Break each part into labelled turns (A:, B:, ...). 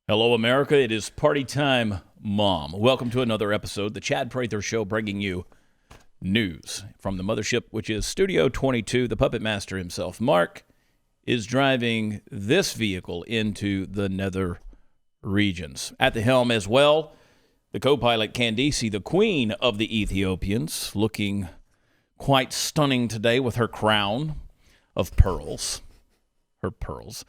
A: Hello, America. It is party time, Mom. Welcome to another episode of the Chad Prather Show, bringing you news from the mothership, which is Studio 22. The puppet master himself, Mark, is driving this vehicle into the nether regions. At the helm as well, the co-pilot Candice, the queen of the Ethiopians, looking quite stunning today with her crown of pearls. Her pearls.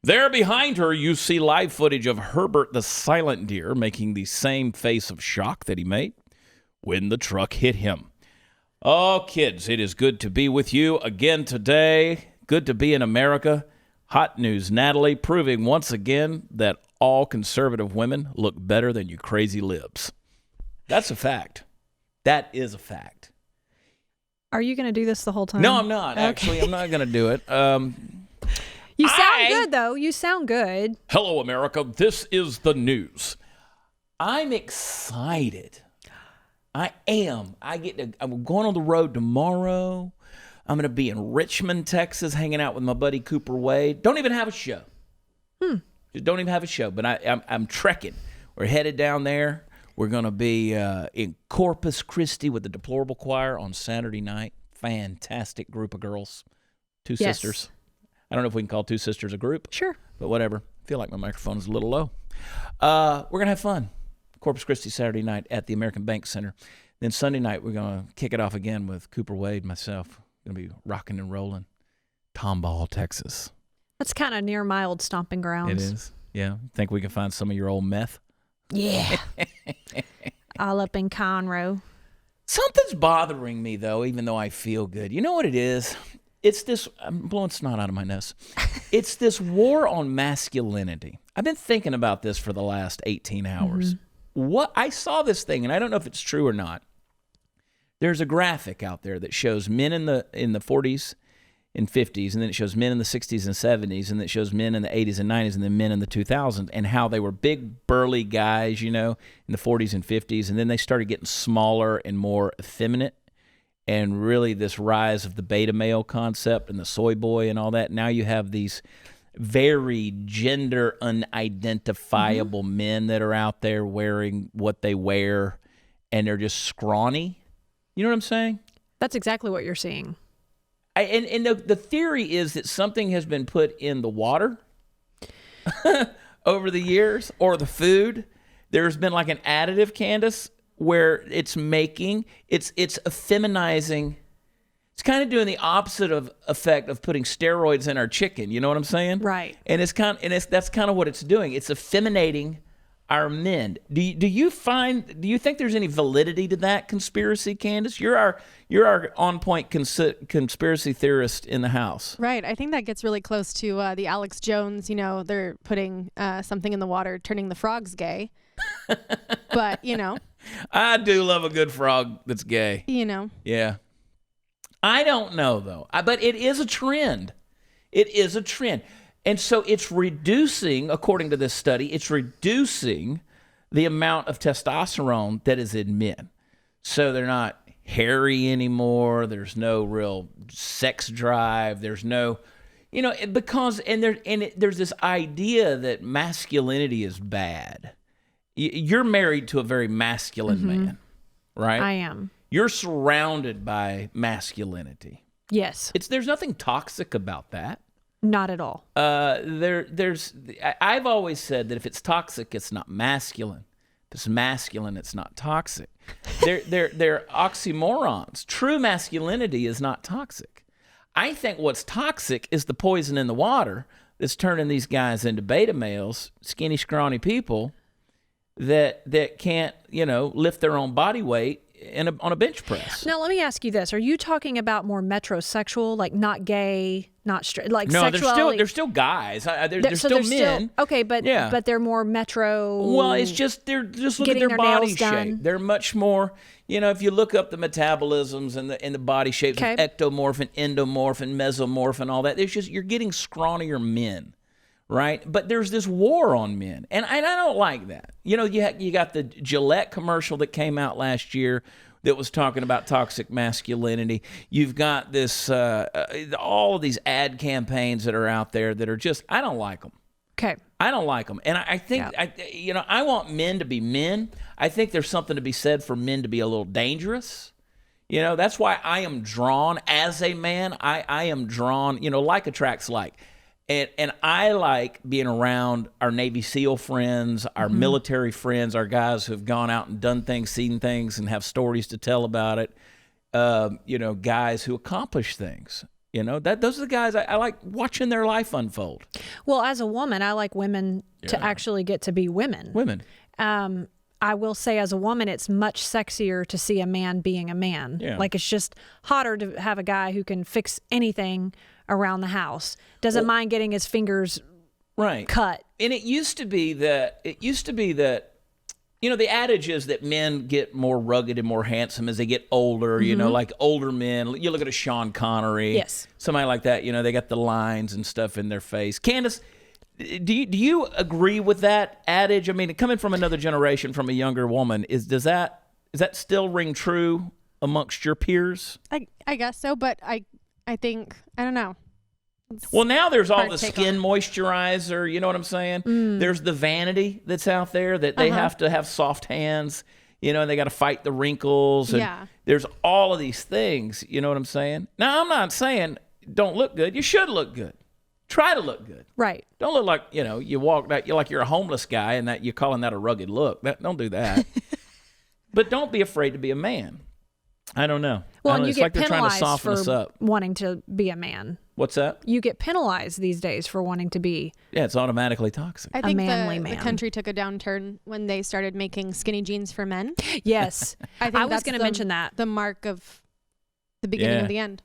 A: There behind her, you see live footage of Herbert the silent deer making the same face of shock that he made when the truck hit him. Oh, kids, it is good to be with you again today. Good to be in America. Hot news, Natalie, proving once again that all conservative women look better than you crazy libs. That's a fact. That is a fact.
B: Are you going to do this the whole time?
A: No, I'm not. Okay. Actually, I'm not going to do it.
B: You sound good, though. You sound good.
A: Hello, America. This is the news. I'm excited. I am. I'm going on the road tomorrow. I'm going to be in Richmond, Texas, hanging out with my buddy Cooper Wade. Don't even have a show. Just don't even have a show. But I'm trekking. We're headed down there. We're going to be in Corpus Christi with the Deplorable Choir on Saturday night. Fantastic group of girls. Two sisters. I don't know if we can call two sisters a group.
B: Sure.
A: But whatever. I feel like my microphone is a little low. We're going to have fun. Corpus Christi Saturday night at the American Bank Center. Then Sunday night, we're going to kick it off again with Cooper Wade, myself. Going to be rocking and rolling. Tomball, Texas.
B: That's kind of near my old stomping grounds.
A: It is. Yeah. Think we can find some of your old meth?
B: Yeah. All up in Conroe.
A: Something's bothering me, though, even though I feel good. You know what it is? It's this, I'm blowing snot out of my nose. It's this war on masculinity. I've been thinking about this for the last 18 hours. What I saw this thing, and I don't know if it's true or not. There's a graphic out there that shows men in the 40s and 50s, and then it shows men in the 60s and 70s, and then it shows men in the 80s and 90s, and then men in the 2000s, and how they were big, burly guys, in the 40s and 50s, and then they started getting smaller and more effeminate. And really this rise of the beta male concept and the soy boy and all that. Now you have these very gender unidentifiable men that are out there wearing what they wear, and they're just scrawny. You know what I'm saying?
B: That's exactly what you're seeing.
A: And the theory is that something has been put in the water over the years, or the food. There's been like an additive, Candace, where it's effeminizing. It's kind of doing the opposite of effect of putting steroids in our chicken. You know what I'm saying?
B: Right.
A: And that's kind of what it's doing. It's effeminating our men. Do you think there's any validity to that conspiracy, Candace? You're our on point conspiracy theorist in the house.
C: Right. I think that gets really close to the Alex Jones. They're putting something in the water, turning the frogs gay. But
A: I do love a good frog that's gay. Yeah. I don't know, though. But it is a trend. It is a trend. And so it's reducing, according to this study, it's reducing the amount of testosterone that is in men. So they're not hairy anymore. There's no real sex drive. There's no, because there's this idea that masculinity is bad. You're married to a very masculine man, right?
B: I am.
A: You're surrounded by masculinity.
B: Yes.
A: There's nothing toxic about that.
B: Not at all.
A: I've always said that if it's toxic, it's not masculine. If it's masculine, it's not toxic. They're oxymorons. True masculinity is not toxic. I think what's toxic is the poison in the water that's turning these guys into beta males, skinny, scrawny people that can't, lift their own body weight on a bench press.
B: Now, let me ask you this. Are you talking about more metrosexual, like not gay, not straight, like
A: no,
B: sexuality?
A: they're still guys. They're still men.
B: Okay, but they're more metro.
A: Well, it's just look at their body shape. They're much more. If you look up the metabolisms and the body shapes of ectomorph and endomorph and mesomorph and all that, you're getting scrawnier men. Right? But there's this war on men. And I don't like that. You got the Gillette commercial that came out last year that was talking about toxic masculinity. You've got this, all of these ad campaigns that are out there that are just, I don't like them.
B: Okay.
A: I don't like them. And I think, I want men to be men. I think there's something to be said for men to be a little dangerous. That's why I am drawn as a man. I am drawn, like attracts like. And I like being around our Navy SEAL friends, our military friends, our guys who have gone out and done things, seen things, and have stories to tell about it. Guys who accomplish things. Those are the guys I like watching their life unfold.
B: Well, as a woman, I like women to actually get to be women.
A: Women.
B: I will say as a woman, it's much sexier to see a man being a man.
A: Yeah.
B: Like it's just hotter to have a guy who can fix anything around the house. Doesn't mind getting his fingers cut.
A: And it used to be that, the adage is that men get more rugged and more handsome as they get older, like older men. You look at a Sean Connery.
B: Yes.
A: Somebody like that, they got the lines and stuff in their face. Candace, do you agree with that adage? I mean, coming from another generation, from a younger woman, does that still ring true amongst your peers?
C: I guess so, but I think, I don't know.
A: Well, now there's all the skin moisturizer, you know what I'm saying? There's the vanity that's out there that they have to have soft hands, and they got to fight the wrinkles. And there's all of these things, you know what I'm saying? Now, I'm not saying don't look good. You should look good. Try to look good.
B: Right.
A: Don't look like, you walk like you're a homeless guy and that you're calling that a rugged look. Don't do that. But don't be afraid to be a man. I don't know.
B: Well, and you
A: it's
B: get
A: like they're trying to
B: penalized
A: soften us
B: for
A: up.
B: wanting to be a man.
A: What's that?
B: You get penalized these days for wanting to be.
A: Yeah, it's automatically toxic.
C: I think
B: manly
C: the
B: man.
C: country took a downturn when they started making skinny jeans for men.
B: Yes.
C: I
B: was going to mention that.
C: The mark of the beginning of the end.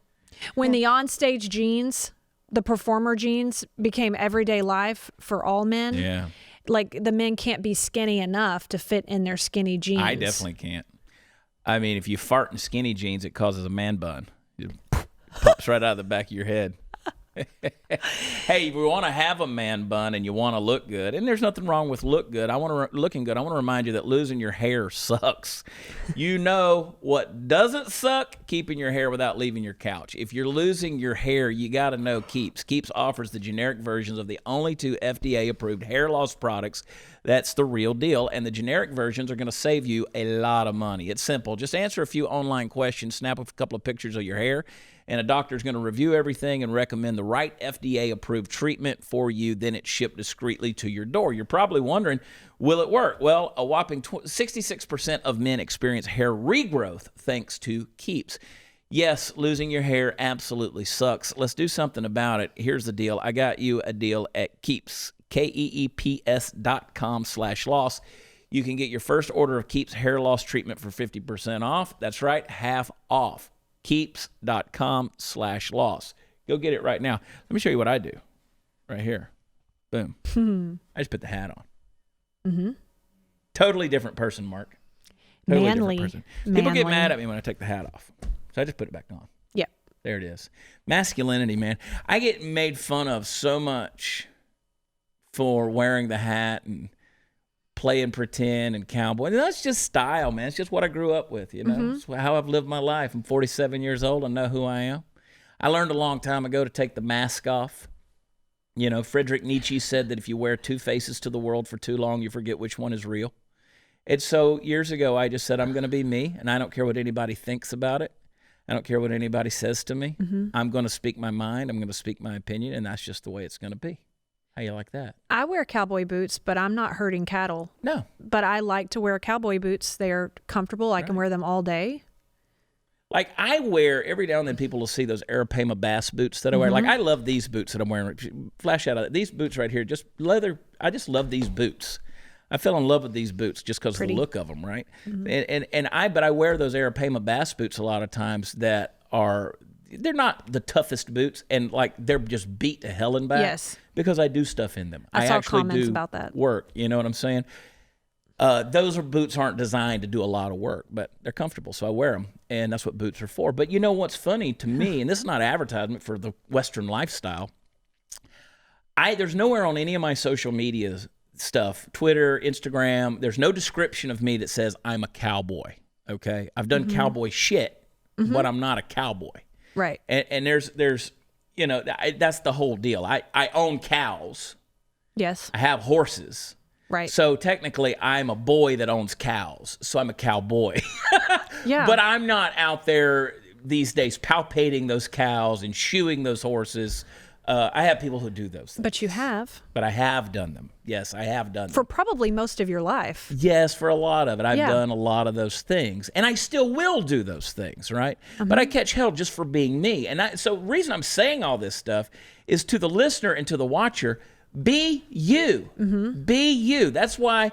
B: When the onstage jeans, the performer jeans, became everyday life for all men.
A: Yeah.
B: Like the men can't be skinny enough to fit in their skinny jeans.
A: I definitely can't. I mean, if you fart in skinny jeans, it causes a man bun. It pops right out of the back of your head. Hey, if you want to have a man bun and you want to look good, and there's nothing wrong with looking good. I want to remind you that losing your hair sucks. You know what doesn't suck? Keeping your hair without leaving your couch. If you're losing your hair, you got to know Keeps. Keeps offers the generic versions of the only 2 FDA-approved hair loss products. That's the real deal, and the generic versions are going to save you a lot of money. It's simple. Just answer a few online questions, snap a couple of pictures of your hair, and a doctor's going to review everything and recommend the right FDA-approved treatment for you. Then it's shipped discreetly to your door. You're probably wondering, will it work? Well, a whopping 66% of men experience hair regrowth thanks to Keeps. Yes, losing your hair absolutely sucks. Let's do something about it. Here's the deal. I got you a deal at Keeps, KEEPS.com/loss. You can get your first order of Keeps hair loss treatment for 50% off. That's right, half off. Keeps.com/loss. Go get it right now. Let me show you what I do. Right here. Boom. I just put the hat on. Mm-hmm. Totally different person, Mark. Totally
B: Manly.
A: different person. People get mad at me when I take the hat off. So I just put it back on.
B: Yep.
A: There it is. Masculinity, man. I get made fun of so much for wearing the hat and playing pretend and cowboy. And that's just style, man. It's just what I grew up with, It's how I've lived my life. I'm 47 years old. I know who I am. I learned a long time ago to take the mask off. Friedrich Nietzsche said that if you wear 2 faces to the world for too long, you forget which one is real. And so years ago, I just said, I'm going to be me, and I don't care what anybody thinks about it. I don't care what anybody says to me. I'm going to speak my mind. I'm going to speak my opinion, and that's just the way it's going to be. How you like that?
B: I wear cowboy boots, but I'm not herding cattle.
A: No.
B: But I like to wear cowboy boots. They're comfortable. I can wear them all day.
A: Like I wear, every now and then people will see those Arapema bass boots that I wear. Like I love these boots that I'm wearing. Flash out of it. These boots right here, just leather. I just love these boots. I fell in love with these boots just because of the look of them, right? But I wear those Arapema bass boots a lot of times that they're not the toughest boots, and like they're just beat to hell and back.
B: Yes.
A: Because I do stuff in them.
B: I saw
A: actually
B: comments
A: do
B: about that.
A: Work. You know what I'm saying? Those boots aren't designed to do a lot of work, but they're comfortable, so I wear them, and that's what boots are for. But you know what's funny to me, and this is not advertisement for the Western lifestyle. There's nowhere on any of my social media stuff, Twitter, Instagram, there's no description of me that says I'm a cowboy. Okay, I've done cowboy shit, but I'm not a cowboy.
B: Right.
A: And there's that's the whole deal. I own cows,
B: Yes.
A: I have horses.
B: Right.
A: So technically, I'm a boy that owns cows. So I'm a cowboy.
B: Yeah.
A: But I'm not out there these days palpating those cows and shoeing those horses. I have people who do those things.
B: But you have.
A: But I have done them. Yes, I have done them.
B: For probably most of your life.
A: Yes, for a lot of it. I've done a lot of those things. And I still will do those things, right? But I catch hell just for being me. And so the reason I'm saying all this stuff is to the listener and to the watcher, be you. Be you. That's why,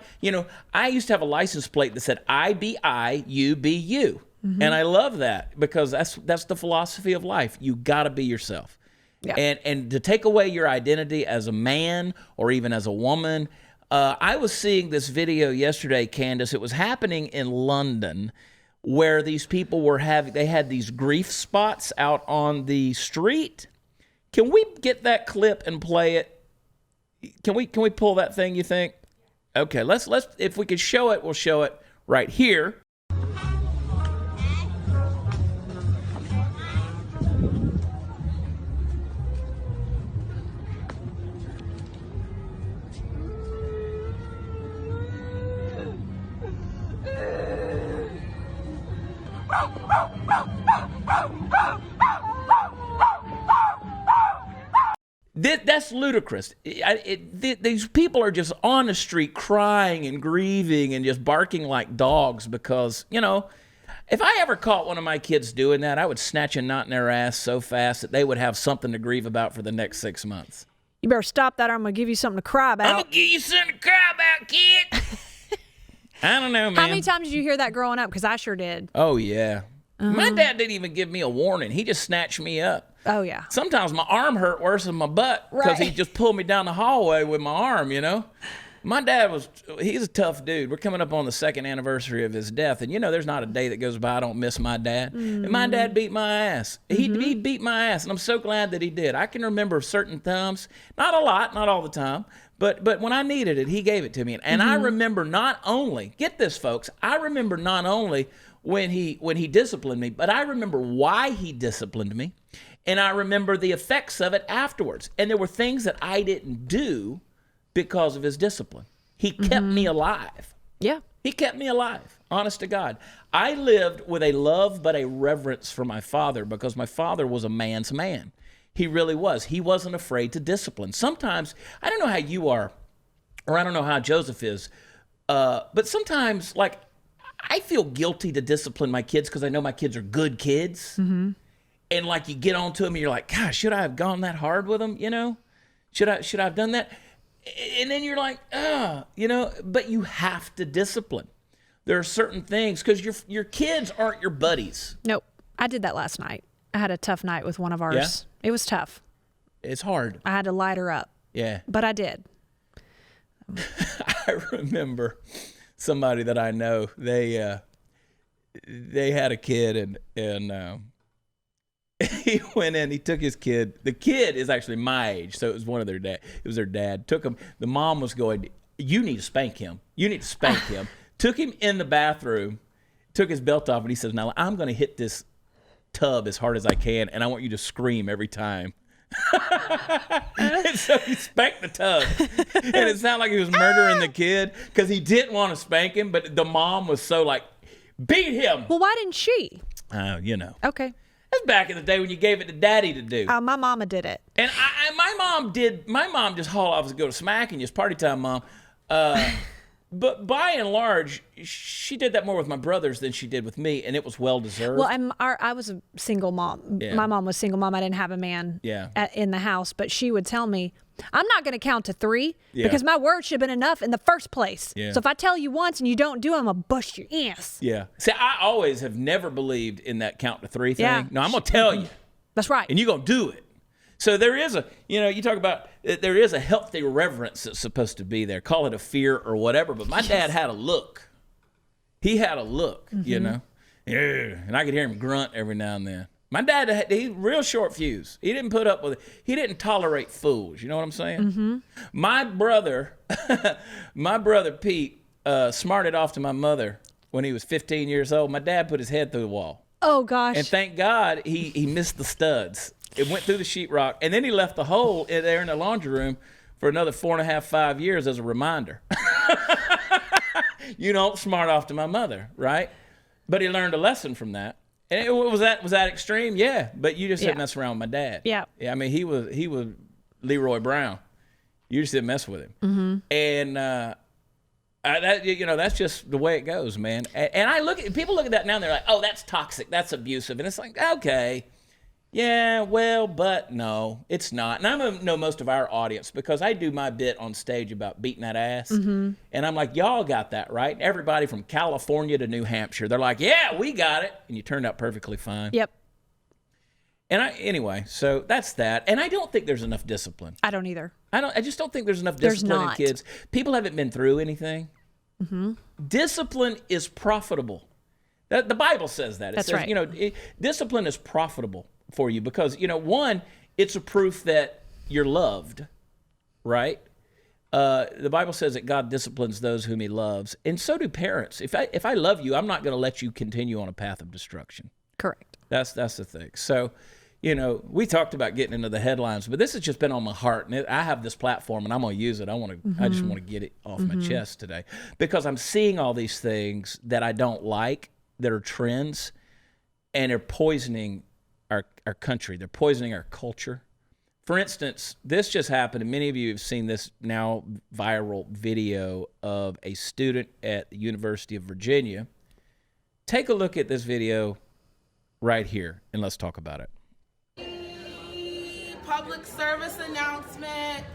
A: I used to have a license plate that said, I be I, you be you. And I love that because that's the philosophy of life. You got to be yourself. Yeah. And to take away your identity as a man or even as a woman. I was seeing this video yesterday, Candace. It was happening in London where these people they had these grief spots out on the street. Can we get that clip and play it? Can we pull that thing, you think? Okay, let's if we could show it, we'll show it right here. That's ludicrous. These people are just on the street crying and grieving and just barking like dogs because, if I ever caught one of my kids doing that, I would snatch a knot in their ass so fast that they would have something to grieve about for the next 6 months.
B: You better stop that or I'm going to give you something to cry about.
A: I'm going to give you something to cry about, kid. I don't know, man.
B: How many times did you hear that growing up? Because I sure did.
A: Oh, yeah. My dad didn't even give me a warning. He just snatched me up.
B: Oh, yeah.
A: Sometimes my arm hurt worse than my butt because he just pulled me down the hallway with my arm, My dad he's a tough dude. We're coming up on the 2nd anniversary of his death. And, there's not a day that goes by I don't miss my dad. And my dad beat my ass. He beat my ass, and I'm so glad that he did. I can remember certain times, not a lot, not all the time, but when I needed it, he gave it to me. And I remember not only, get this, folks, I remember not only when he disciplined me, but I remember why he disciplined me. And I remember the effects of it afterwards. And there were things that I didn't do because of his discipline. He kept me alive.
B: Yeah.
A: He kept me alive, honest to God. I lived with a love but a reverence for my father because my father was a man's man. He really was. He wasn't afraid to discipline. Sometimes, I don't know how you are, or I don't know how Joseph is, but sometimes, I feel guilty to discipline my kids because I know my kids are good kids. And you get on to them and you're like, gosh, should I have gone that hard with them? Should I have done that? And then you're like, but you have to discipline. There are certain things because your kids aren't your buddies.
B: Nope. I did that last night. I had a tough night with one of ours. Yeah? It was tough.
A: It's hard.
B: I had to light her up.
A: Yeah.
B: But I did.
A: I remember somebody that I know, they had a kid and he went in, he took his kid. The kid is actually my age, so it was their dad. Took him. The mom was going, you need to spank him. You need to spank him. Took him in the bathroom, took his belt off, and he says, now I'm going to hit this tub as hard as I can, and I want you to scream every time. And so he spanked the tub. And it sounded like he was murdering the kid because he didn't want to spank him, but the mom was so beat him.
B: Well, why didn't she?
A: That's
B: Okay.
A: back in the day when you gave it to daddy to do.
B: My mama did it.
A: And my mom just hauled off to go to smacking you. It's party time, Mom. But by and large, she did that more with my brothers than she did with me, and it was well-deserved.
B: Well, I was a single mom. Yeah. My mom was single mom. I didn't have a man in the house, but she would tell me, I'm not going to count to 3 because my word should have been enough in the first place. Yeah. So if I tell you once and you don't do it, I'm going to bust your ass. Yeah.
A: See, I always have never believed in that count to 3 thing. Yeah. No, I'm going to tell you.
B: That's right.
A: And you're going to do it. So there is you talk about, there is a healthy reverence that's supposed to be there. Call it a fear or whatever. But my dad had a look. He had a look, Yeah. And I could hear him grunt every now and then. My dad, he real short fuse. He didn't put up with it. He didn't tolerate fools. You know what I'm saying? My brother Pete, smarted off to my mother when he was 15 years old. My dad put his head through the wall.
B: Oh, gosh.
A: And thank God he missed the studs. It went through the sheetrock, and then he left the hole there in the laundry room for another 4.5, 5 years as a reminder. You don't smart off to my mother, right? But he learned a lesson from that. And was that extreme? Yeah. But you just didn't mess around with my dad.
B: Yeah.
A: I mean, he was Leroy Brown. You just didn't mess with him. Mm-hmm. And that's just the way it goes, man. And people look at that now and they're like, oh, that's toxic, that's abusive. And it's like, okay. Yeah, well, but no, it's not. And I know most of our audience because I do my bit on stage about beating that ass. Mm-hmm. And I'm like, y'all got that, right? Everybody from California to New Hampshire, they're like, yeah, we got it. And you turned out perfectly fine.
B: Yep.
A: And anyway, so that's that. And I don't think there's enough discipline.
B: I don't either.
A: I just don't think there's enough discipline in kids. People haven't been through anything. Mm-hmm. Discipline is profitable. The Bible says that. It says, right. Discipline is profitable for you because, one, it's a proof that you're loved, right? The Bible says that God disciplines those whom he loves, and so do parents. If I love you, I'm not going to let you continue on a path of destruction.
B: Correct.
A: That's the thing. So, we talked about getting into the headlines, but this has just been on my heart, and I have this platform, and I'm going to use it. I just want to get it off my chest today because I'm seeing all these things that I don't like that are trends, and they're poisoning our country. They're poisoning our culture. For instance, this just happened, and many of you have seen this now viral video of a student at the University of Virginia. Take a look at this video right here, and let's talk about it.
D: Public service announcement.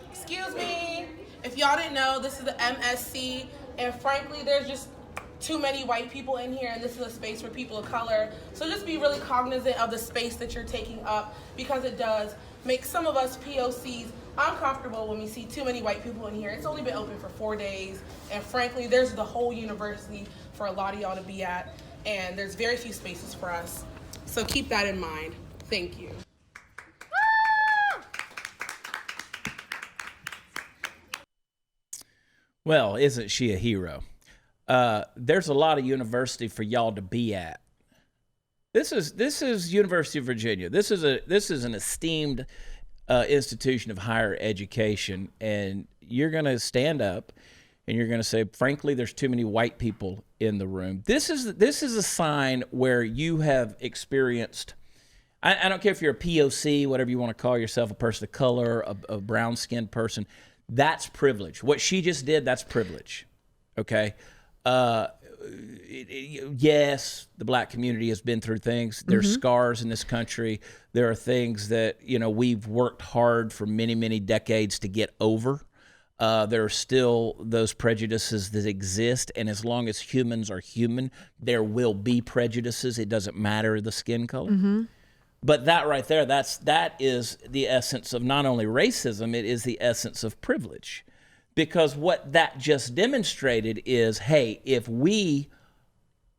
D: Excuse me. If y'all didn't know, this is the MSC, and frankly, there's just too many white people in here, and this is a space for people of color. So just be really cognizant of the space that you're taking up because it does make some of us POCs uncomfortable when we see too many white people in here. It's only been open for 4 days, and frankly, there's the whole university for a lot of y'all to be at, and there's very few spaces for us. So keep that in mind. Thank you.
A: Well, isn't she a hero? There's a lot of university for y'all to be at. This is University of Virginia. This is an esteemed institution of higher education, and you're going to stand up and you're going to say, frankly, there's too many white people in the room. This is a sign where you have experienced. I don't care if you're a POC, whatever you want to call yourself, a person of color, a brown-skinned person. That's privilege. What she just did, that's privilege. Okay? Yes, the black community has been through things. There's scars in this country. There are things that, we've worked hard for many, many decades to get over. There are still those prejudices that exist, and as long as humans are human, there will be prejudices. It doesn't matter the skin color. Mm-hmm. But that right there, that is the essence of not only racism, it is the essence of privilege. Because what that just demonstrated is, hey, if we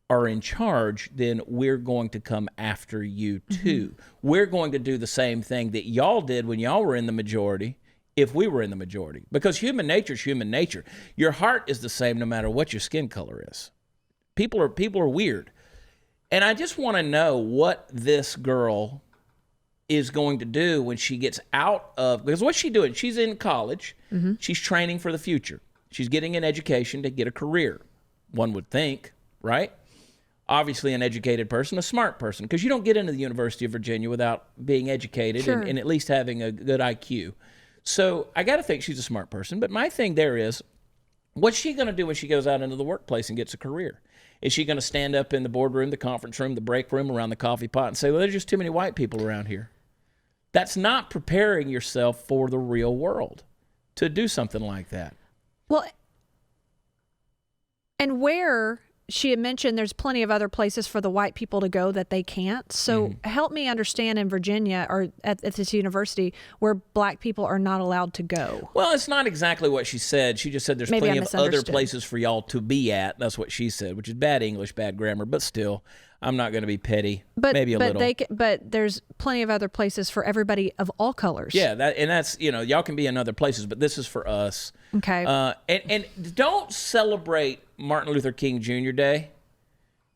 A: are in charge, then we're going to come after you too. Mm-hmm. We're going to do the same thing that y'all did when y'all were in the majority, if we were in the majority. Because human nature is human nature. Your heart is the same no matter what your skin color is. People are weird. And I just want to know what this girl is going to do when she gets out of, because what's she doing? She's in college. Mm-hmm. She's training for the future. She's getting an education to get a career, one would think, right? Obviously an educated person, a smart person, because you don't get into the University of Virginia without being educated. Sure. and at least having a good IQ. So I got to think she's a smart person. But my thing there is, what's she going to do when she goes out into the workplace and gets a career? Is she going to stand up in the boardroom, the conference room, the break room, around the coffee pot and say, well, there's just too many white people around here? That's not preparing yourself for the real world to do something like that.
B: Well, and where she had mentioned there's plenty of other places for the white people to go that they can't. So help me understand in Virginia or at this university where black people are not allowed to go.
A: Well, it's not exactly what she said. She just said there's plenty of other places for y'all to be at. That's what she said, which is bad English, bad grammar, but still. I'm not going to be petty. Maybe a little.
B: But there's plenty of other places for everybody of all colors.
A: Yeah, that's y'all can be in other places, but this is for us.
B: Okay.
A: And don't celebrate Martin Luther King Jr. Day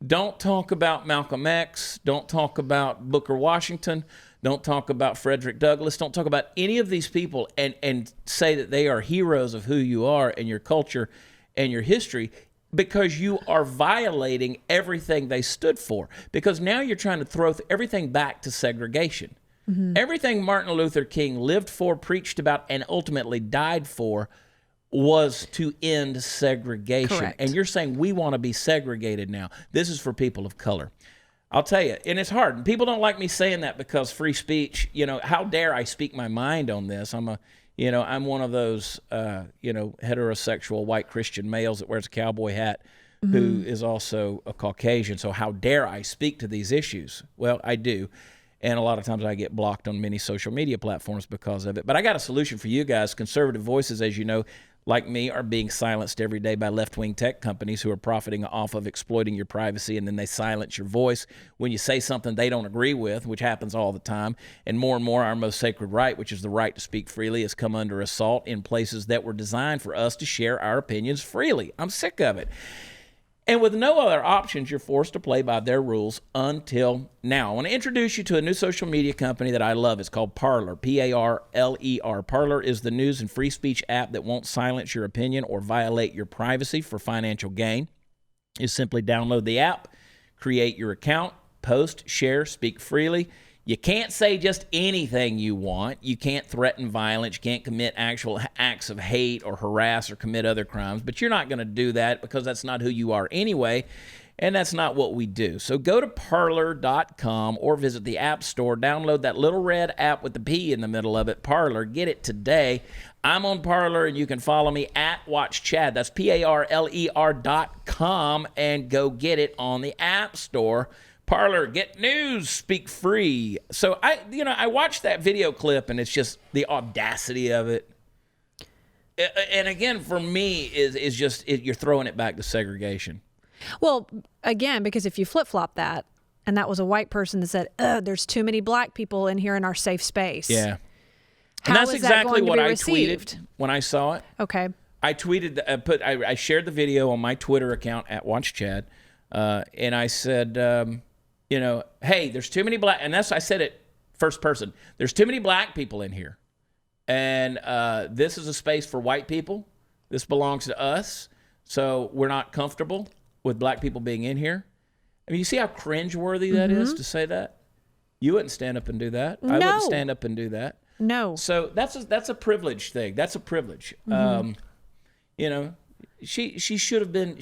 A: Don't talk about Malcolm X. Don't talk about Booker Washington. Don't talk about Frederick Douglass. Don't talk about any of these people and say that they are heroes of who you are and your culture and your history, because you are violating everything they stood for. Because now you're trying to throw everything back to segregation. Mm-hmm. Everything Martin Luther King lived for, preached about, and ultimately died for was to end segregation.
B: Correct.
A: And you're saying we want to be segregated now. This is for people of color. I'll tell you, and it's hard. And people don't like me saying that because free speech, how dare I speak my mind on this? I'm one of those, heterosexual white Christian males that wears a cowboy hat, mm-hmm. who is also a Caucasian. So how dare I speak to these issues? Well, I do. And a lot of times I get blocked on many social media platforms because of it. But I got a solution for you guys. Conservative voices, as you know, like me, are being silenced every day by left-wing tech companies who are profiting off of exploiting your privacy, and then they silence your voice when you say something they don't agree with, which happens all the time. And more, our most sacred right, which is the right to speak freely, has come under assault in places that were designed for us to share our opinions freely. I'm sick of it. And with no other options, you're forced to play by their rules until now. I want to introduce you to a new social media company that I love. It's called Parler, P-A-R-L-E-R. Parler is the news and free speech app that won't silence your opinion or violate your privacy for financial gain. You simply download the app, create your account, post, share, speak freely. You can't say just anything you want. You can't threaten violence. You can't commit actual acts of hate or harass or commit other crimes. But you're not going to do that because that's not who you are anyway, and that's not what we do. So go to Parler.com or visit the App Store. Download that little red app with the P in the middle of it, Parler. Get it today. I'm on Parler, and you can follow me at WatchChad. That's Parler.com, and go get it on the App Store. Parler, get news, speak free. So I watched that video clip, and it's just the audacity of it. And again, for me, is just you're throwing it back to segregation.
B: Well, again, because if you flip-flop that, and that was a white person that said, there's too many black people in here in our safe space.
A: Yeah.
B: And
A: that's exactly what I tweeted when I saw it.
B: Okay.
A: I tweeted, I shared the video on my Twitter account at WatchChad, and I said, hey, there's too many black, and I said it first person. There's too many black people in here, and this is a space for white people. This belongs to us, so we're not comfortable with black people being in here. I mean, you see how cringeworthy that is to say that? You wouldn't stand up and do that.
B: No.
A: I wouldn't stand up and do that.
B: No.
A: So that's a privilege thing. That's a privilege. She should have been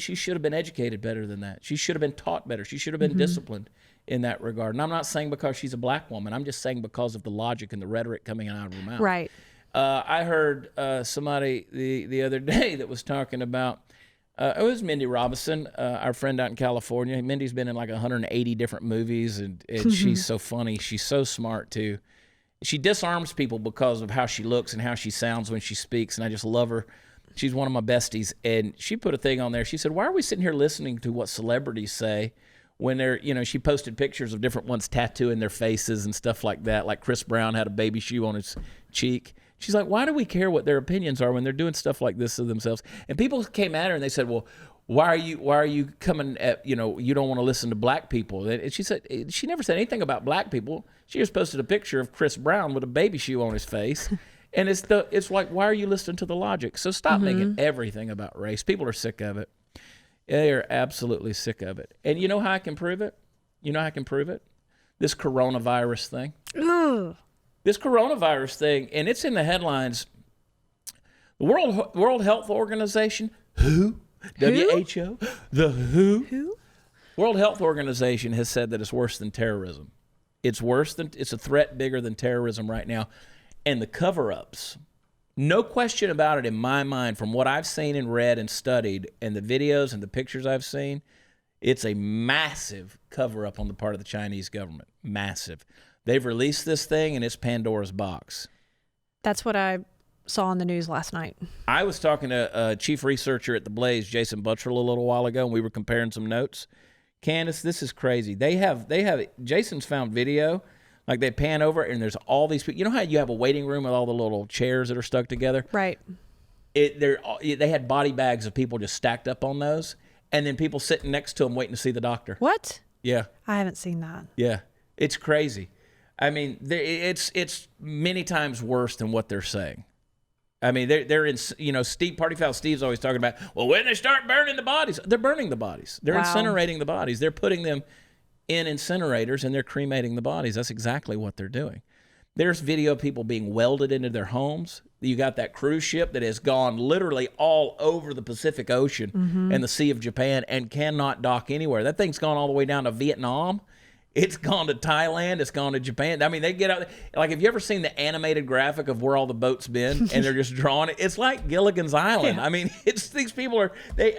A: educated better than that. She should have been taught better. She should have been disciplined in that regard. And I'm not saying because she's a black woman. I'm just saying because of the logic and the rhetoric coming out of her mouth.
B: Right.
A: I heard somebody the other day that was talking about, it was Mindy Robinson, our friend out in California. Mindy's been in like 180 different movies, and she's so funny. She's so smart, too. She disarms people because of how she looks and how she sounds when she speaks, and I just love her. She's one of my besties, and she put a thing on there. She said, why are we sitting here listening to what celebrities say when they're, she posted pictures of different ones tattooing their faces and stuff like that, like Chris Brown had a baby shoe on his cheek. She's like, why do we care what their opinions are when they're doing stuff like this to themselves? And people came at her and they said, well, why are you coming at, you don't want to listen to black people? And she said, she never said anything about black people. She just posted a picture of Chris Brown with a baby shoe on his face. And it's like, why are you listening to the logic? So stop making everything about race. People are sick of it. They are absolutely sick of it. And you know how I can prove it? This coronavirus thing.
B: Ugh.
A: This coronavirus thing, and it's in the headlines. The World Health Organization, WHO, the WHO? World Health Organization has said that it's worse than terrorism. It's a threat bigger than terrorism right now. And the cover-ups, no question about it in my mind, from what I've seen and read and studied and the videos and the pictures I've seen, it's a massive cover-up on the part of the Chinese government. Massive. They've released this thing, and it's Pandora's box.
B: That's what I saw on the news last night.
A: I was talking to a chief researcher at The Blaze, Jason Buttrell, a little while ago, and we were comparing some notes. Candace, this is crazy. Jason's found video. Like they pan over and there's all these people. You know how you have a waiting room with all the little chairs that are stuck together?
B: Right.
A: They had body bags of people just stacked up on those. and then people sitting next to them waiting to see the doctor.
B: What?
A: Yeah.
B: I haven't seen that.
A: Yeah. It's crazy. I mean, it's many times worse than what they're saying. I mean, they're in, Party Foul Steve's always talking about, well, when they start burning the bodies, they're burning the bodies. They're incinerating the bodies. They're putting them in incinerators and they're cremating the bodies. That's exactly what they're doing. There's video of people being welded into their homes. You got that cruise ship that has gone literally all over the Pacific Ocean and the Sea of Japan and cannot dock anywhere. That thing's gone all the way down to Vietnam. It's gone to Thailand. It's gone to Japan. I mean, they get out. Like, have you ever seen the animated graphic of where all the boats been and they're just drawing it? It's like Gilligan's Island. Yeah. I mean, these people are,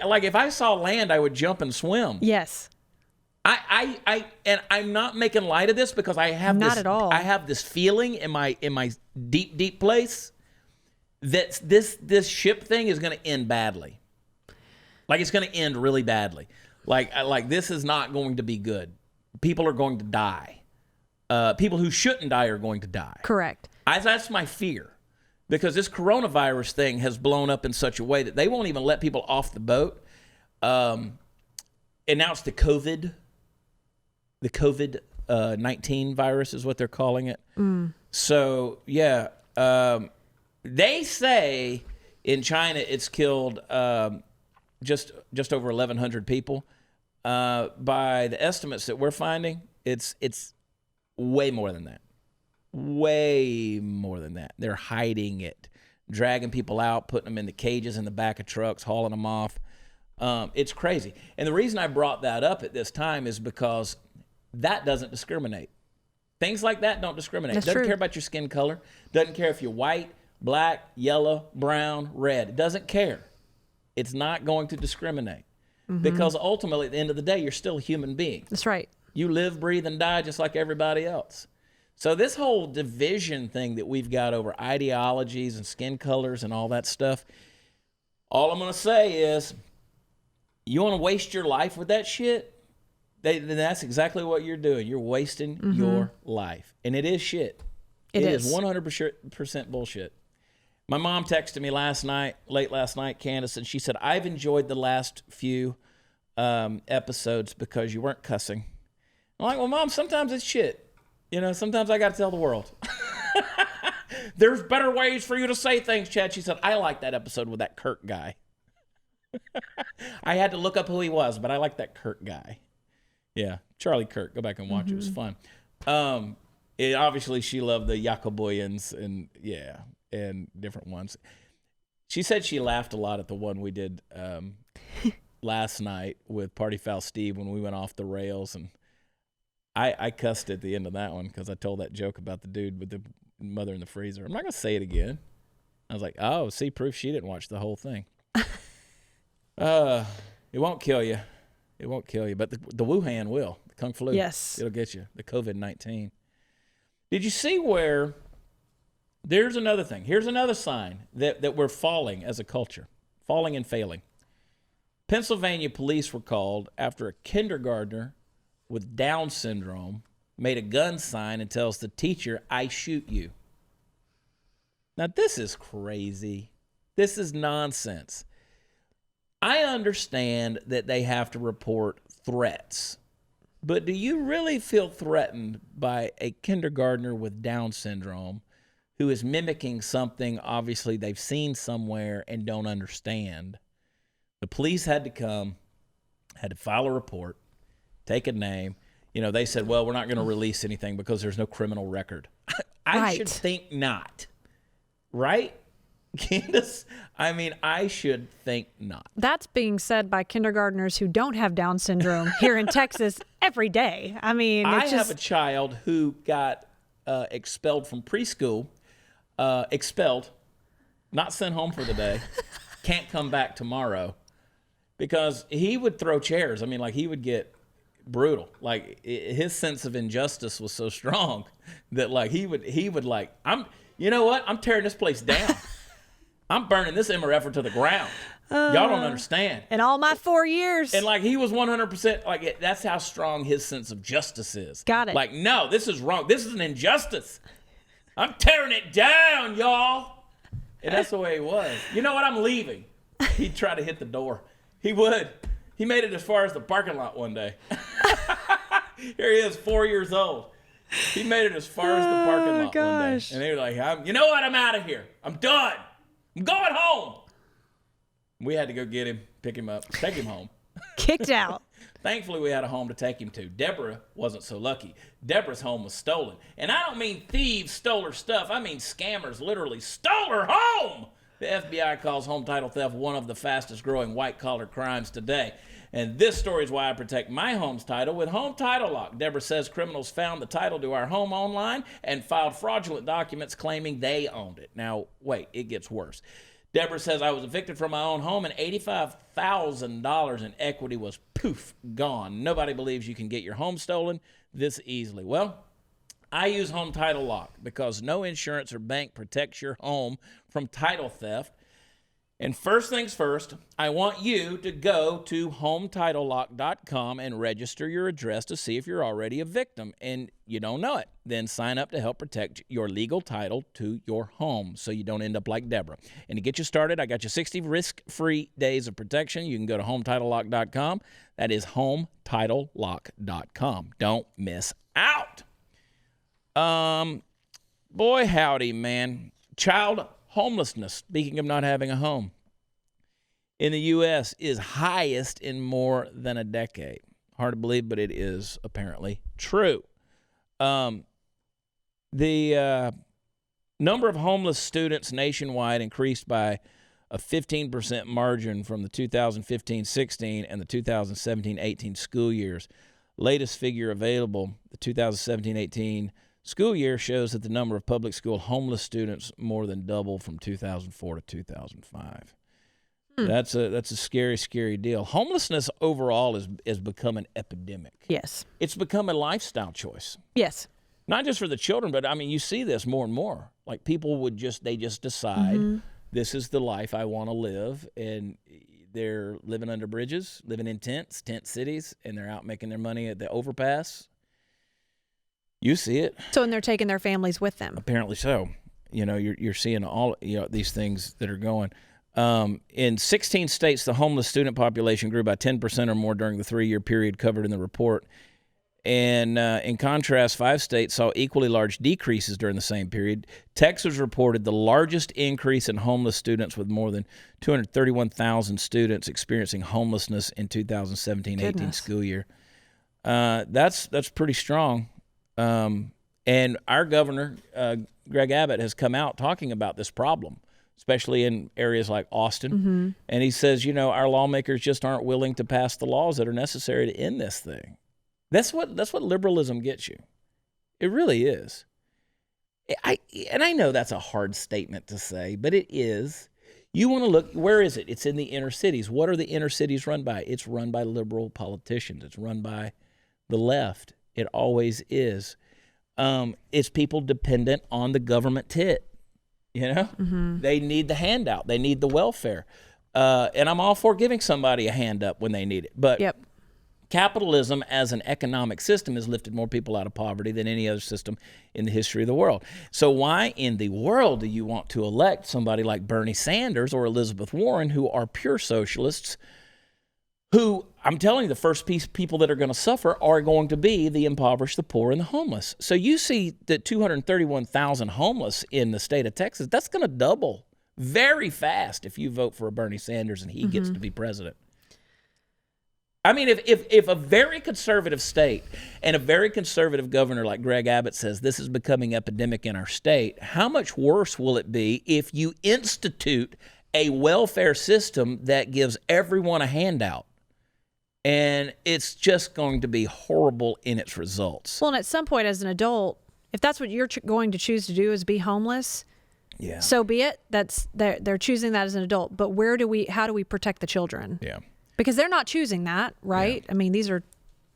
A: like, if I saw land, I would jump and swim.
B: Yes.
A: And I'm not making light of this because I have
B: not at all.
A: I have this feeling in my deep place that this ship thing is going to end badly. Like, it's going to end really badly. Like this is not going to be good. People are going to die. People who shouldn't die are going to die.
B: Correct.
A: That's my fear, because this coronavirus thing has blown up in such a way that they won't even let people off the boat. And now it's the COVID-19 virus is what they're calling it. So, yeah, they say in China it's killed just over 1,100 people. By the estimates that we're finding, it's way more than that. Way more than that. They're hiding it, dragging people out, putting them in the cages in the back of trucks, hauling them off. It's crazy. And the reason I brought that up at this time is because that doesn't discriminate. Things like that don't discriminate.
B: That's
A: doesn't
B: true.
A: care about your skin color. Doesn't care if you're white, black, yellow, brown, red. It doesn't care. It's not going to discriminate. Because ultimately, at the end of the day, you're still a human being.
B: That's right.
A: You live, breathe, and die just like everybody else. So this whole division thing that we've got over ideologies and skin colors and all that stuff, all I'm going to say is, you want to waste your life with that shit? Then that's exactly what you're doing. You're wasting your life. And it is shit. It is 100% bullshit. My mom texted me late last night, Candace, and she said, I've enjoyed the last few episodes because you weren't cussing. I'm like, well, Mom, sometimes it's shit. Sometimes I got to tell the world. There's better ways for you to say things, Chad. She said, I like that episode with that Kirk guy. I had to look up who he was, but I like that Kirk guy. Yeah, Charlie Kirk. Go back and watch. It was fun. Obviously, she loved the Jacoboyans and, and different ones. She said she laughed a lot at the one we did last night with Party Foul Steve when we went off the rails. And I cussed at the end of that one because I told that joke about the dude with the mother in the freezer. I'm not going to say it again. I was like, oh, see, proof she didn't watch the whole thing. It won't kill you. It won't kill you. But the Wuhan will. The Kung Flu.
B: Yes.
A: It'll get you. The COVID-19. Did you see where... There's another thing. Here's another sign that we're falling as a culture, falling and failing. Pennsylvania police were called after a kindergartner with Down syndrome made a gun sign and tells the teacher, I shoot you. Now, this is crazy. This is nonsense. I understand that they have to report threats, but do you really feel threatened by a kindergartner with Down syndrome who is mimicking something obviously they've seen somewhere and don't understand? The police had to come, had to file a report, take a name. They said, well, we're not going to release anything because there's no criminal record. I should think not. Right? Candace? I mean, I should think not.
B: That's being said by kindergartners who don't have Down syndrome here in Texas every day. I mean,
A: I have a child who got expelled from preschool. Expelled, not sent home for the day, can't come back tomorrow because he would throw chairs. I mean, like, he would get brutal. Like, his sense of injustice was so strong that, like, he would like, you know what? I'm tearing this place down. I'm burning this MRF to the ground. Y'all don't understand.
B: In all my 4 years.
A: And, like, he was 100%, like, that's how strong his sense of justice is.
B: Got it.
A: Like, no, this is wrong. This is an injustice. I'm tearing it down, y'all. And that's the way he was. You know what? I'm leaving. He'd try to hit the door. He would. He made it as far as the parking lot one day. Here he is, 4 years old. He made it as far as the parking lot one day. And they were like, you know what? I'm out of here. I'm done. I'm going home. We had to go get him, pick him up, take him home.
B: Kicked out.
A: Thankfully, we had a home to take him to. Deborah wasn't so lucky. Deborah's home was stolen. And I don't mean thieves stole her stuff. I mean scammers literally stole her home. The FBI calls home title theft one of the fastest growing white-collar crimes today. And this story is why I protect my home's title with Home Title Lock. Deborah says criminals found the title to our home online and filed fraudulent documents claiming they owned it. Now, wait, it gets worse. Deborah says, I was evicted from my own home and $85,000 in equity was poof, gone. Nobody believes you can get your home stolen this easily. Well, I use Home Title Lock because no insurance or bank protects your home from title theft. And first things first, I want you to go to HomeTitleLock.com and register your address to see if you're already a victim and you don't know it. Then sign up to help protect your legal title to your home so you don't end up like Deborah. And to get you started, I got you 60 risk-free days of protection. You can go to HomeTitleLock.com. That is HomeTitleLock.com. Don't miss out. Boy, howdy, man. Child homelessness, speaking of not having a home, in the U.S. is highest in more than a decade. Hard to believe, but it is apparently true. The number of homeless students nationwide increased by a 15% margin from the 2015-16 and the 2017-18 school years. Latest figure available, the 2017-18 school year, shows that the number of public school homeless students more than doubled from 2004 to 2005. That's a scary, scary deal. Homelessness overall has become an epidemic.
B: Yes.
A: It's become a lifestyle choice.
B: Yes.
A: Not just for the children, but I mean, you see this more and more. Like people they just decide this is the life I want to live, and they're living under bridges, living in tent cities, and they're out making their money at the overpass. You see it.
B: So, and they're taking their families with them.
A: Apparently so. You know, you're seeing all these things that are going. In 16 states, the homeless student population grew by 10% or more during the 3-year period covered in the report. And in contrast, 5 states saw equally large decreases during the same period. Texas reported the largest increase in homeless students, with more than 231,000 students experiencing homelessness in 2017-18 school year. That's pretty strong. And our governor, Greg Abbott, has come out talking about this problem, especially in areas like Austin. And he says, our lawmakers just aren't willing to pass the laws that are necessary to end this thing. That's what liberalism gets you. It really is. I know that's a hard statement to say, but it is. You want to look, where is it? It's in the inner cities. What are the inner cities run by? It's run by liberal politicians. It's run by the left. It always is. It's people dependent on the government tit. They need the handout. They need the welfare. And I'm all for giving somebody a hand up when they need it. But capitalism as an economic system has lifted more people out of poverty than any other system in the history of the world. So why in the world do you want to elect somebody like Bernie Sanders or Elizabeth Warren, who are pure socialists, who, I'm telling you, the first people that are going to suffer are going to be the impoverished, the poor, and the homeless. So you see that 231,000 homeless in the state of Texas, that's going to double very fast if you vote for a Bernie Sanders and he gets to be president. I mean, if a very conservative state and a very conservative governor like Greg Abbott says this is becoming epidemic in our state, how much worse will it be if you institute a welfare system that gives everyone a handout? And it's just going to be horrible in its results.
B: Well, and at some point as an adult, if that's what you're going to choose to do is be homeless, so be it. They're choosing that as an adult. But how do we protect the children? Yeah. Because they're not choosing that, right? Yeah. I mean, these are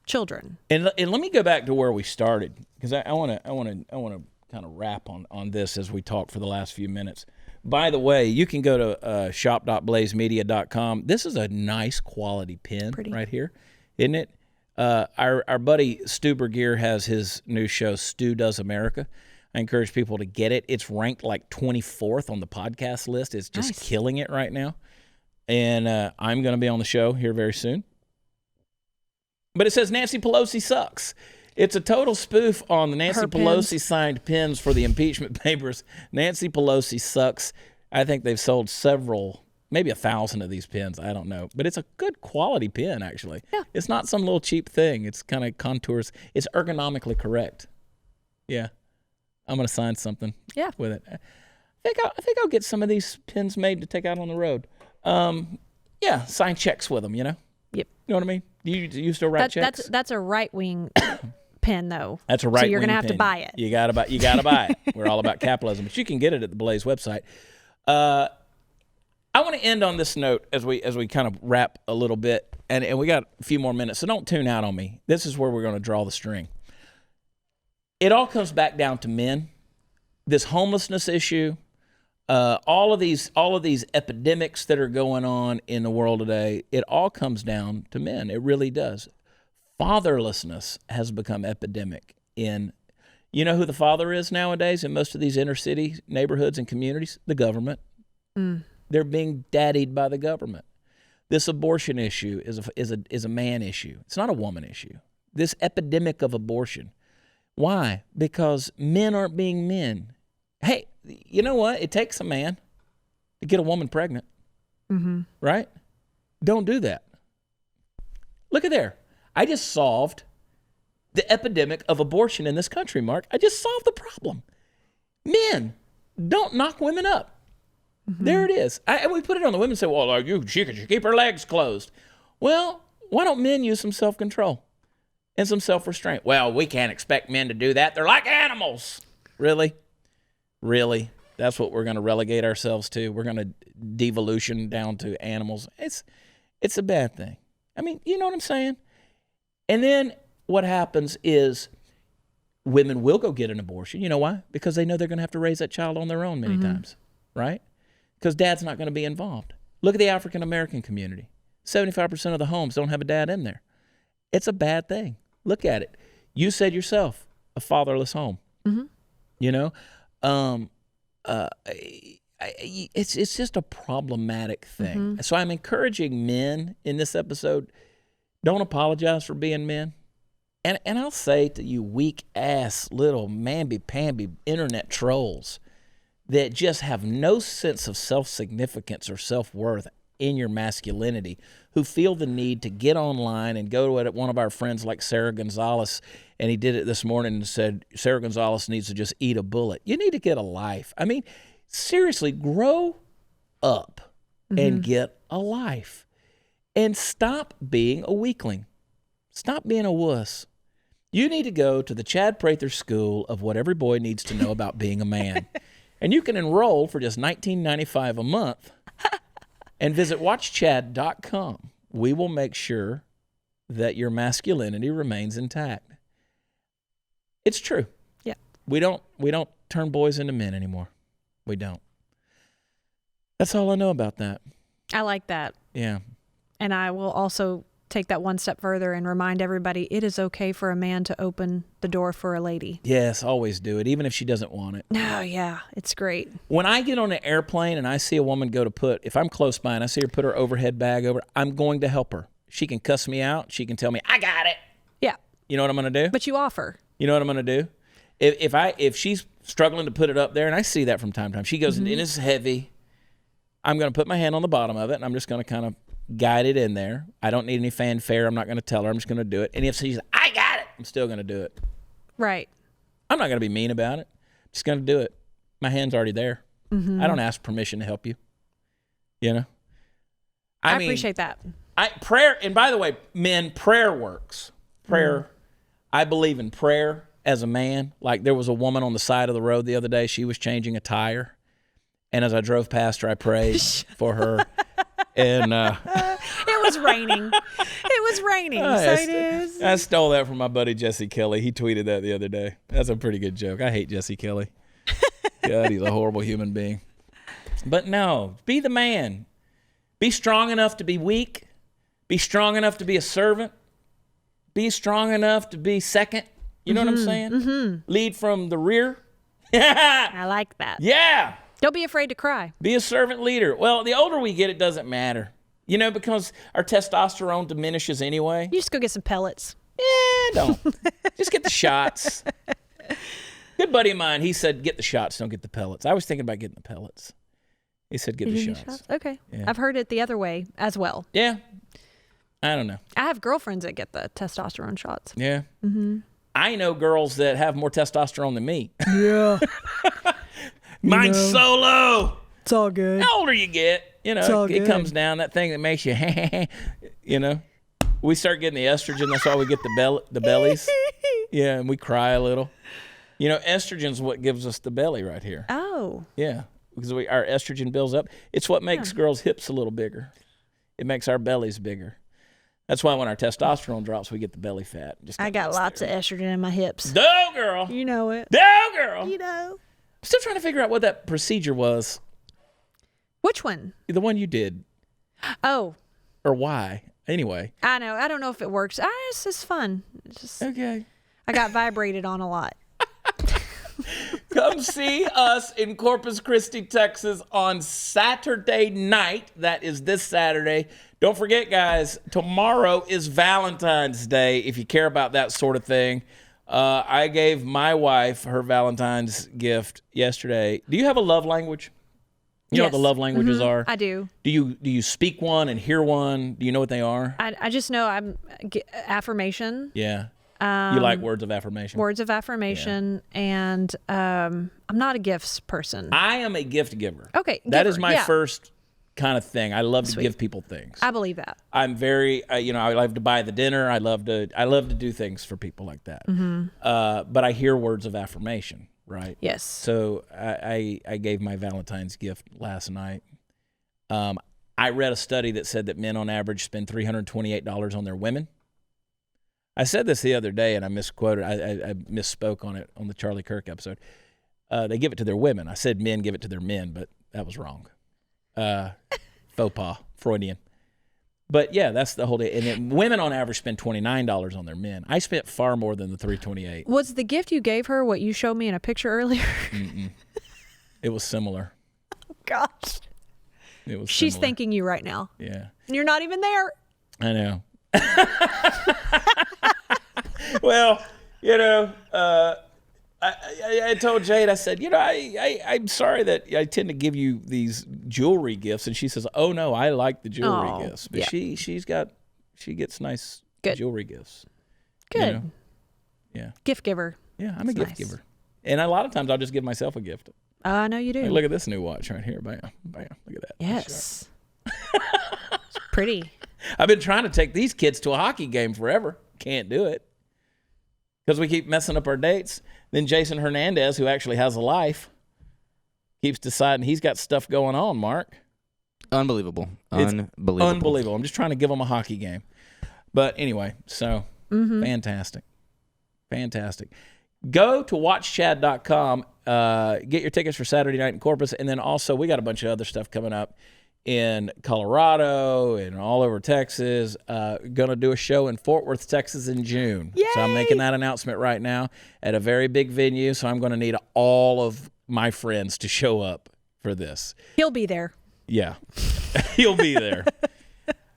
B: children. And
A: let me go back to where we started, because I want to kind of wrap on this as we talk for the last few minutes. By the way, you can go to shop.blazemedia.com. This is a nice quality pen right here, isn't it? Our buddy Stu Bergier has his new show, Stu Does America. I encourage people to get it. It's ranked like 24th on the podcast list. It's just killing it right now. And I'm going to be on the show here very soon. But it says Nancy Pelosi sucks. It's a total spoof on the Nancy Pelosi signed pins for the impeachment papers. Nancy Pelosi sucks. I think they've sold several, maybe 1,000 of these pins. I don't know. But it's a good quality pin, actually. Yeah. It's not some little cheap thing. It's kind of contours. It's ergonomically correct. Yeah. I'm going to sign something with it. I think I'll get some of these pins made to take out on the road. Sign checks with them, you know?
B: Yep.
A: You know what I mean? You still write checks?
B: That's a right-wing pen, though.
A: That's a right-wing pen.
B: So you're going to have to buy it.
A: You gotta buy it. We're all about capitalism. But you can get it at the Blaze website. I want to end on this note as we kind of wrap a little bit. And we got a few more minutes, so don't tune out on me. This is where we're going to draw the string. It all comes back down to men. This homelessness issue, all of these epidemics that are going on in the world today, it all comes down to men. It really does. Fatherlessness has become epidemic in, you know who the father is nowadays in most of these inner city neighborhoods and communities? The government. They're being daddied by the government. This abortion issue is a man issue. It's not a woman issue. This epidemic of abortion. Why? Because men aren't being men. Hey, you know what? It takes a man to get a woman pregnant. Right? Don't do that. Look at there. I just solved the epidemic of abortion in this country, Mark. I just solved the problem. Men, don't knock women up. There it is. And we put it on the women and say, well, she should keep her legs closed. Well, why don't men use some self-control and some self-restraint? Well, we can't expect men to do that. They're like animals. Really? Really? That's what we're going to relegate ourselves to? We're going to devolution down to animals? It's a bad thing. I mean, you know what I'm saying? And then what happens is women will go get an abortion. You know why? Because they know they're going to have to raise that child on their own many times, right? Because dad's not going to be involved. Look at the African-American community. 75% of the homes don't have a dad in there. It's a bad thing. Look at it. You said yourself, a fatherless home. You know? It's just a problematic thing. So I'm encouraging men in this episode, don't apologize for being men. And I'll say to you weak-ass little mamby-pamby internet trolls that just have no sense of self-significance or self-worth in your masculinity, who feel the need to get online and go to one of our friends like Sarah Gonzalez, and he did it this morning and said, Sarah Gonzalez needs to just eat a bullet. You need to get a life. I mean, seriously, grow up and get a life. And stop being a weakling. Stop being a wuss. You need to go to the Chad Prather School of what every boy needs to know about being a man. And you can enroll for just $19.95 a month and visit watchchad.com. We will make sure that your masculinity remains intact. It's true.
B: Yeah.
A: We don't turn boys into men anymore. We don't. That's all I know about that.
B: I like that.
A: Yeah.
B: And I will also take that one step further and remind everybody it is okay for a man to open the door for a lady.
A: Yes, always do it, even if she doesn't want it.
B: No, yeah, it's great.
A: When I get on an airplane and I see a woman if I'm close by and I see her put her overhead bag over, I'm going to help her. She can cuss me out. She can tell me, I got it.
B: Yeah.
A: You know what I'm going to do?
B: But you offer.
A: You know what I'm going to do? If she's struggling to put it up there, and I see that from time to time, she goes, and it's heavy, I'm going to put my hand on the bottom of it, and I'm just going to kind of guide it in there. I don't need any fanfare. I'm not going to tell her. I'm just going to do it. And if she's, I got it, I'm still going to do it.
B: Right.
A: I'm not going to be mean about it. I'm just going to do it. My hand's already there. I don't ask permission to help you. You know?
B: I mean, appreciate that.
A: Prayer, and by the way, men, prayer works. Prayer, I believe in prayer as a man. Like there was a woman on the side of the road the other day. She was changing a tire. And as I drove past her, I prayed for her. And
B: it was raining.
A: I stole that from my buddy Jesse Kelly. He tweeted that the other day. That's a pretty good joke. I hate Jesse Kelly. God, he's a horrible human being. But no, be the man. Be strong enough to be weak. Be strong enough to be a servant. Be strong enough to be second. You know what I'm saying? Lead from the rear.
B: I like that.
A: Yeah.
B: Don't be afraid to cry.
A: Be a servant leader. Well, the older we get, it doesn't matter. You know, because our testosterone diminishes anyway.
B: You just go get some pellets.
A: Don't. Just get the shots. Good buddy of mine, he said, get the shots, don't get the pellets. I was thinking about getting the pellets. He said, get the shots.
B: Okay.
A: Yeah.
B: I've heard it the other way as well.
A: Yeah. I don't know.
B: I have girlfriends that get the testosterone shots.
A: Yeah. Mm-hmm. I know girls that have more testosterone than me.
B: Yeah.
A: Mine's so low.
B: It's all good.
A: The older you get, you know, it comes down. That thing that makes you, you know. We start getting the estrogen. That's why we get the bellies. Yeah, and we cry a little. You know, estrogen's what gives us the belly right here.
B: Oh.
A: Yeah, because our estrogen builds up. It's what makes girls' hips a little bigger. It makes our bellies bigger. That's why when our testosterone drops, we get the belly fat.
B: I got lots of estrogen in my hips.
A: No, girl.
B: You know it.
A: No, girl.
B: You know.
A: I'm still trying to figure out what that procedure was.
B: Which one?
A: The one you did.
B: Oh.
A: Or why. Anyway.
B: I know. I don't know if it works. It's just fun. It's just,
A: okay.
B: I got vibrated on a lot.
A: Come see us in Corpus Christi, Texas on Saturday night. That is this Saturday. Don't forget, guys, tomorrow is Valentine's Day, if you care about that sort of thing. I gave my wife her Valentine's gift yesterday. Do you have a love language? You know what the love languages are?
B: I do.
A: Do you speak one and hear one? Do you know what they are?
B: I just know I'm affirmation.
A: Yeah. You like words of affirmation?
B: Words of affirmation, and I'm not a gifts person.
A: I am a gift giver.
B: Okay.
A: That is my first kind of thing. I love to give people things.
B: I believe that.
A: I'm very, I love to buy the dinner. I love to do things for people like that. Mm-hmm. But I hear words of affirmation, right?
B: Yes.
A: So I gave my Valentine's gift last night. I read a study that said that men on average spend $328 on their women. I said this the other day, and I misquoted. I misspoke on it on the Charlie Kirk episode. They give it to their women. I said men give it to their men, but that was wrong. Faux pas, Freudian. But yeah, that's the whole day. And then women on average spend $29 on their men. I spent far more than the $328.
B: Was the gift you gave her what you showed me in a picture earlier?
A: Mm-mm. It was similar.
B: Oh, gosh.
A: It was.
B: She's
A: similar.
B: thanking you right now.
A: Yeah.
B: And you're not even there.
A: I know. Well, I told Jade, I said, I'm sorry that I tend to give you these jewelry gifts. And she says, oh, no, I like the jewelry gifts. But she gets nice jewelry gifts.
B: Good.
A: Yeah.
B: Gift giver.
A: Yeah, I'm a gift giver. And a lot of times I'll just give myself a gift.
B: I know you do.
A: Like, look at this new watch right here. Bam, bam. Look at that.
B: Yes. It's pretty.
A: I've been trying to take these kids to a hockey game forever. Can't do it. Because we keep messing up our dates. Then Jason Hernandez, who actually has a life, keeps deciding he's got stuff going on, Mark.
E: Unbelievable.
A: Unbelievable. I'm just trying to give him a hockey game. But anyway, so fantastic. Fantastic. Go to watchchad.com. Get your tickets for Saturday night in Corpus. And then also, we got a bunch of other stuff coming up in Colorado and all over Texas. Going to do a show in Fort Worth, Texas in June.
B: Yay!
A: So I'm making that announcement right now at a very big venue. So I'm going to need all of my friends to show up for this.
B: He'll be there.
A: Yeah, he'll be there.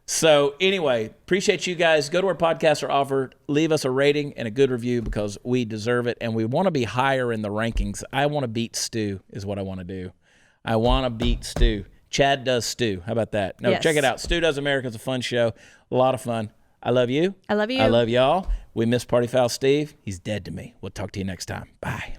A: So anyway, appreciate you guys. Go to our podcast or offer. Leave us a rating and a good review because we deserve it. And we want to be higher in the rankings. I want to beat Stu is what I want to do. I want to beat Stu. Chad does Stu. How about that? No, Check it out. Stu Does America. It's a fun show. A lot of fun. I love you.
B: I love you.
A: I love y'all. We miss Party Foul Steve. He's dead to me. We'll talk to you next time. Bye.